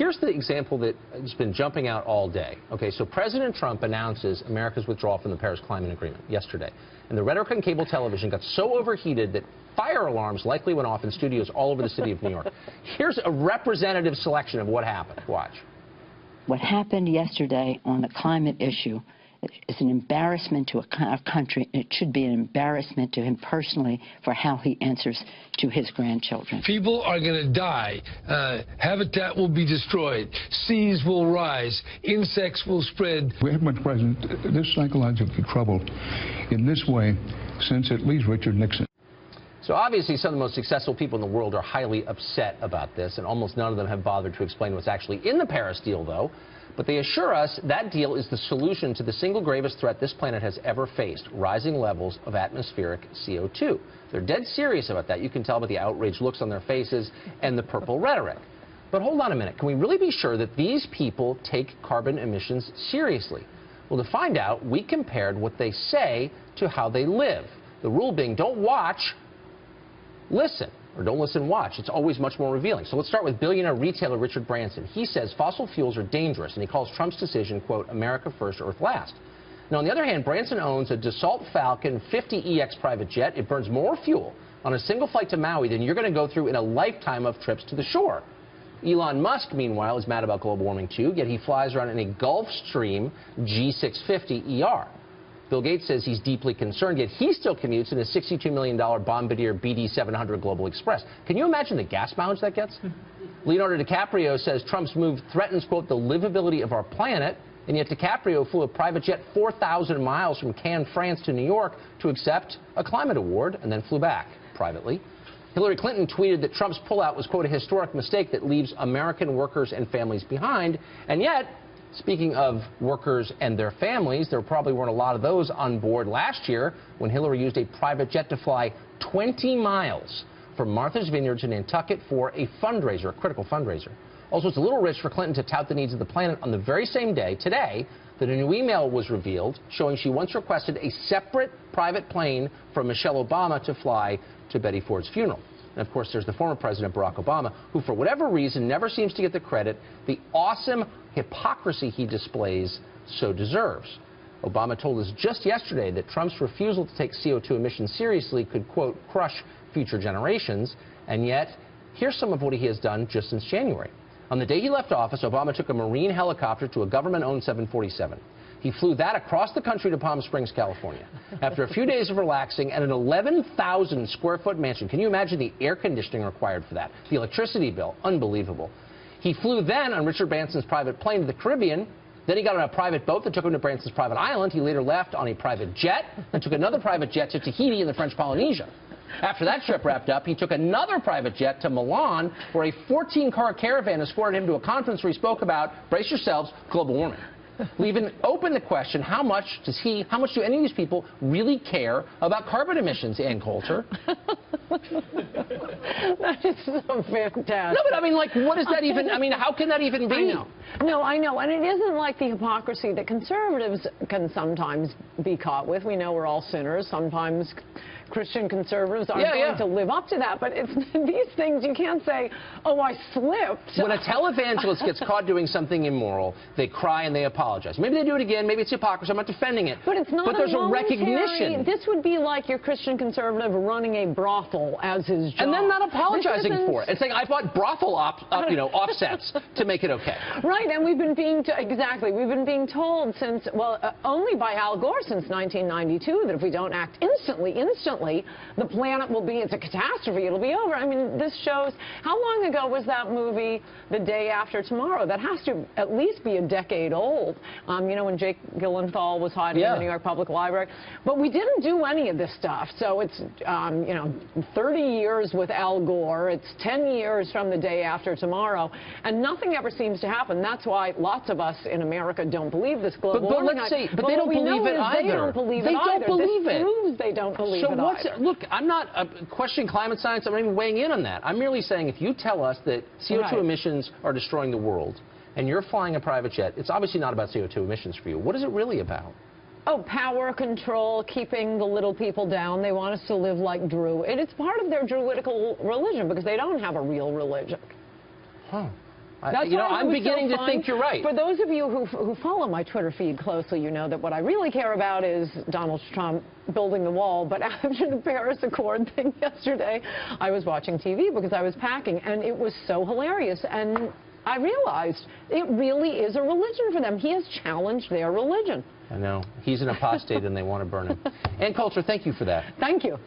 here's the example that has been jumping out all day. Okay, so President Trump announces America's withdrawal from the Paris Climate Agreement yesterday. And the rhetoric on cable television got so overheated that fire alarms likely went off in studios all over the city of New York. Here's a representative selection of what happened. Watch. What happened yesterday on the climate issue is an embarrassment to a country. It should be an embarrassment to him personally for how he answers to his grandchildren. People are going to die. Habitat will be destroyed. Seas will rise. Insects will spread. We haven't been present this psychological trouble in this way since at least Richard Nixon. So obviously some of the most successful people in the world are highly upset about this, and almost none of them have bothered to explain what's actually in the Paris deal, though. But they assure us that deal is the solution to the single gravest threat this planet has ever faced, rising levels of atmospheric CO2. They're dead serious about that. You can tell by the outraged looks on their faces and the purple rhetoric. But hold on a minute. Can we really be sure that these people take carbon emissions seriously? Well, to find out, we compared what they say to how they live. The rule being, don't watch, listen. Or don't listen, watch. It's always much more revealing. So let's start with billionaire retailer Richard Branson. He says fossil fuels are dangerous, and he calls Trump's decision, quote, America first, Earth last. Now, on the other hand, Branson owns a Dassault Falcon 50EX private jet. It burns more fuel on a single flight to Maui than you're going to go through in a lifetime of trips to the shore. Elon Musk, meanwhile, is mad about global warming, too, yet he flies around in a Gulfstream G650ER. Bill Gates says he's deeply concerned, yet he still commutes in a $62 million Bombardier BD700 Global Express. Can you imagine the gas mileage that gets? Leonardo DiCaprio says Trump's move threatens, quote, the livability of our planet, and yet DiCaprio flew a private jet 4,000 miles from Cannes, France to New York to accept a climate award and then flew back privately. Hillary Clinton tweeted that Trump's pullout was, quote, a historic mistake that leaves American workers and families behind, and yet, speaking of workers and their families, there probably weren't a lot of those on board last year when Hillary used a private jet to fly 20 miles from Martha's Vineyard to Nantucket for a fundraiser, a critical fundraiser. Also, it's a little rich for Clinton to tout the needs of the planet on the very same day, today, that a new email was revealed showing she once requested a separate private plane from Michelle Obama to fly to Betty Ford's funeral. And, of course, there's the former President Barack Obama, who, for whatever reason, never seems to get the credit the awesome hypocrisy he displays so deserves. Obama told us just yesterday that Trump's refusal to take CO2 emissions seriously could, quote, crush future generations. And yet, here's some of what he has done just since January. On the day he left office, Obama took a Marine helicopter to a government-owned 747. He flew that across the country to Palm Springs, California. After a few days of relaxing at an 11,000 square foot mansion, can you imagine the air conditioning required for that? The electricity bill, unbelievable. He flew then on Richard Branson's private plane to the Caribbean. Then he got on a private boat that took him to Branson's private island. He later left on a private jet and took another private jet to Tahiti in the French Polynesia. After that trip wrapped up, he took another private jet to Milan, where a 14-car caravan escorted him to a conference where he spoke about, brace yourselves, global warming. Leaving open the question, how much do any of these people really care about carbon emissions, Ann Coulter? That is so fantastic. No, but I mean, like, what does that even, I mean, how can that even be? I know. No, I know. And it isn't like the hypocrisy that conservatives can sometimes be caught with. We know we're all sinners. Sometimes Christian conservatives aren't going to live up to that. But it's these things you can't say, oh, I slipped. When a televangelist gets caught doing something immoral, they cry and they apologize. Maybe they do it again. Maybe it's hypocrisy. I'm not defending it. But it's not. But there's a recognition. This would be like your Christian conservative running a brothel as his job. And then not apologizing for it. It's like I bought brothel offsets to make it okay. Right, and we've been being we've been being told since, well, only by Al Gore since 1992 that if we don't act instantly, the planet will be, it's a catastrophe, it'll be over. I mean, this shows, how long ago was that movie, The Day After Tomorrow? That has to at least be a decade old. You know, when Jake Gyllenhaal was hiding in the New York Public Library. But we didn't do any of this stuff. So it's, you know, 30 years with Al Gore. It's 10 years from The Day After Tomorrow. And nothing ever seems to happen. That's why lots of us in America don't believe this global warming. But let's say, but they don't believe it either. They don't believe it either. This proves they don't believe it either. Look, I'm not questioning climate science. I'm not even weighing in on that. I'm merely saying if you tell us that CO2 emissions are destroying the world and you're flying a private jet, it's obviously not about CO2 emissions for you. What is it really about? Oh, power, control, keeping the little people down. They want us to live like Druid. It's part of their Druidical religion because they don't have a real religion. Huh. I'm beginning to think you're right. For those of you who follow my Twitter feed closely, you know that what I really care about is Donald Trump building the wall. But after the Paris Accord thing yesterday, I was watching TV because I was packing, and it was so hilarious. And I realized it really is a religion for them. He has challenged their religion. I know. He's an apostate, and they want to burn him. Ann Coulter, thank you for that. Thank you.